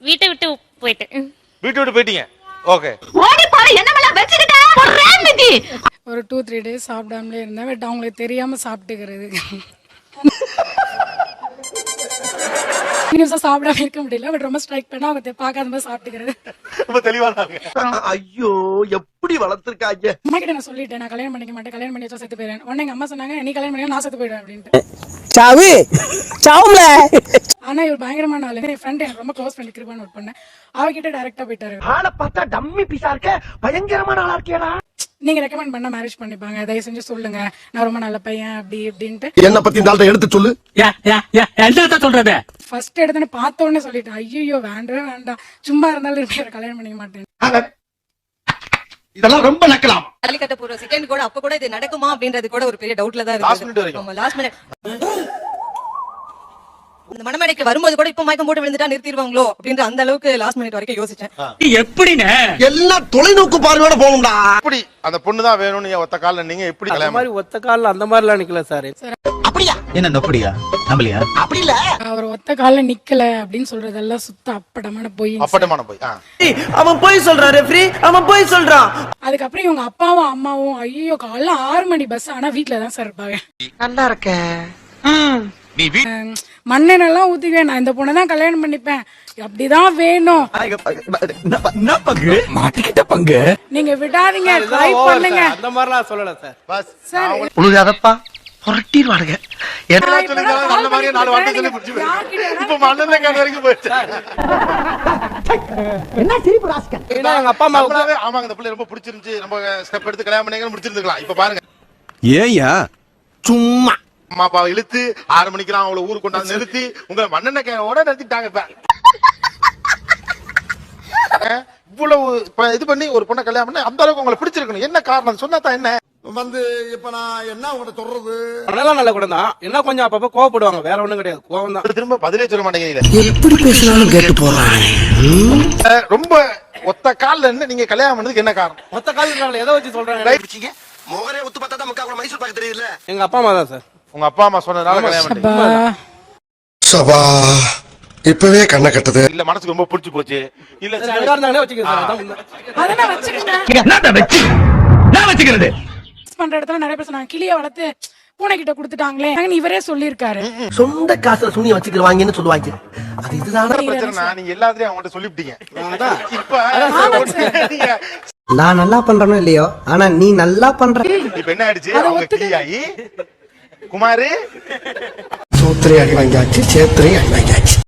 வீட்டை விட்டு போயிட்டு. வீட்டை விட்டு போயிட்டீங்க. ஓகே. ஒரு 2-3 டேஸ் சாப்பிடாமலே இருந்தேன். பட் அவங்களுக்கு தெரியாம சாப்பிட்டுக்கிறது. சாப்பிடாம இருக்க முடியல. பட் ரொம்ப ஸ்ட்ரைக் பண்ணா அவங்க பார்க்காத மாதிரி சாப்பிட்டுக்கிறது. ரொம்ப தெளிவானாங்க. ஐயோ எப்படி வளர்த்திருக்காங்க. அம்மா கிட்ட நான் சொல்லிட்டேன், நான் கல்யாணம் பண்ணிக்க மாட்டேன், கல்யாணம் பண்ணி வச்சா செத்து போயிடுவேன். உடனே எங்க அம்மா சொன்னாங்க, நீ கல்யாணம் பண்ணி நான் செத்து போயிடுவேன் அப்படின்ட்டு. ஆனா இவர் பயங்கரமான ஆளு. என் ஃப்ரெண்ட், எனக்கு ரொம்ப க்ளோஸ் ஃப்ரெண்ட் கிருபான்னு ஒர்க் பண்ணேன். அவகிட்ட டைரக்டா போயிட்டாரு. ஆளை பார்த்தா டம்மி பீஸா இருக்க, பயங்கரமான ஆளா இருக்கியடா. நீங்க ரெக்கமெண்ட் பண்ணா மேரேஜ் பண்ணிப்பாங்க, தயவு செஞ்சு சொல்லுங்க, நான் ரொம்ப நல்ல பையன் அப்படி இப்படின்ட்டு. என்ன பத்தி இந்த ஆள்கிட்ட எடுத்து சொல்லு. என்ன சொல்றது? ஃபர்ஸ்ட் எடுத்து பார்த்த உடனே சொல்லிட்டேன், ஐயோ வேண்டவே வேண்டாம், சும்மா இருந்தாலும் கல்யாணம் பண்ணிக்க மாட்டேன். இதெல்லாம் ரொம்ப நக்கலாம். தாலிக்கட்ட போற செகண்ட் கூட அப்ப கூட இது நடக்குமா அப்படின்றது கூட ஒரு பெரிய டவுட்ல தான் இருக்கு. லாஸ்ட் மினிட் இந்த மணமேடைக்கு வரும்போது கூட இப்ப மயக்கம் போட்டு விழுந்துட்டா நிறுத்திடுவாங்களோ அப்படின்ற அந்த அளவுக்கு லாஸ்ட் மினிட் வரைக்கும் யோசிச்சேன். எப்படின்னு எல்லாம் தொலைநோக்கு பார்வையோட போகணும்டா. அப்படி அந்த பொண்ணு தான் வேணும்னு ஒத்த கால்ல நீங்க எப்படி அந்த மாதிரி ஒத்த கால்ல அந்த மாதிரிலாம் நிக்கல சார். அப்படியா? என்ன நொப்படியா? நம்பலையா? அப்படி இல்ல. அவர் ஒத்த கால நிக்கல அப்படின்னு சொல்றதெல்லாம் சுத்த அப்படமான போய். அப்பட்டமான போய். அவன் போய் சொல்றான் ரெஃப்ரி, அவன் போய் சொல்றான். அதுக்கப்புறம் இவங்க அப்பாவும் அம்மாவும் ஐயோ காலைல 6 மணி பஸ், ஆனா வீட்டுல தான் சார் இருப்பாங்க. நல்லா இருக்க. மண்ணெண்ணெல்லாம் ஊத்திக்குவேன், நான் இந்த பொண்ணை தான் கல்யாணம் பண்ணிப்பேன், அப்படிதான் வேணும், மாட்டிக்கிட்ட பங்கு நீங்க விடாதீங்க, ட்ரை பண்ணுங்க. அந்த மாதிரிலாம் சொல்லல சார். பஸ் சார் உழுகாதப்பா, புரட்டிடுவானுங்க. நல்ல மாதிரியே 4 வார்த்தை சொல்லி புடிச்சு. இப்ப மண்ணெண்ணெய் கார் வரைக்கும் போயிடுச்சு. என்ன சிரிப்பு ராஸ்கல். எங்க அப்பா அம்மா ஆமாங்க, இந்த பிள்ளை ரொம்ப பிடிச்சிருந்துச்சு, நம்ம ஸ்டெப் எடுத்து கல்யாணம் பண்ணீங்கன்னு முடிச்சிருந்துக்கலாம். இப்ப பாருங்க, ஏயா சும்மா அம்மா அப்பாவை இழுத்து 6 மணிக்கு அவங்கள ஊருக்கு கொண்டாந்து நிறுத்தி உங்களை மண்ணெண்ணெய் கேரோட நிறுத்திட்டாங்க. இப்ப இவ்வளவு இது பண்ணி ஒரு பொண்ணை கல்யாணம் பண்ணி அந்த அளவுக்கு உங்களை பிடிச்சிருக்கணும். என்ன காரணம் சொன்னா தான் என்ன வந்து இப்ப நான் என்ன உங்கள்ட்ட சொல்றது. அதெல்லாம் நல்ல கூட தான். என்ன கொஞ்சம் அப்பப்ப கோவப்படுவாங்க, வேற ஒண்ணும் கிடையாது, கோவம் தான். திரும்ப பதிலே சொல்ல மாட்டேங்கிறீங்க. எப்படி பேசினாலும் கேட்டு போறாங்க. ரொம்ப ஒத்த கால்ல இருந்து நீங்க கல்யாணம் பண்ணதுக்கு என்ன காரணம்? மொத்த காலம் எதை வச்சு சொல்றாங்க? மோகரே ஒத்து பார்த்தா தான் முக்கா மைசூர் பாக்கு தெரியுதுல. எங்க அப்பா அம்மா தான் சார். உங்க அப்பா அம்மா சொன்னதால கல்யாணம் பண்ணீங்க. சபா இப்பவே கண்ண கட்டது. இல்ல மனசுக்கு ரொம்ப பிடிச்சு போச்சு. இல்ல இருந்தாங்களே வச்சுக்கோங்க சார். அதெல்லாம் வச்சுக்கோங்க. நான் வச்சுக்கிறது பண்ற இடத்துல நிறைய பேர் சொன்னாங்க, கிளிய வளர்த்து பூனை கிட்ட கொடுத்துட்டாங்களே, இவரே சொல்லியிருக்காரு. சொந்த காசுல துணி வச்சுக்கிறவாங்கன்னு சொல்லுவாங்க. அது இதுதான் பிரச்சனை. நீங்க எல்லாத்தையும் அவங்கள்ட்ட சொல்லிவிட்டீங்க. இப்ப நான் நல்லா பண்றனோ இல்லையோ, ஆனா நீ நல்லா பண்ற. இப்ப என்ன ஆயிடுச்சு? அவங்க கிளியாயி குமாரு சோத்திரை அடி வாங்கியாச்சு, சேத்திரை அடி வாங்கியாச்சு.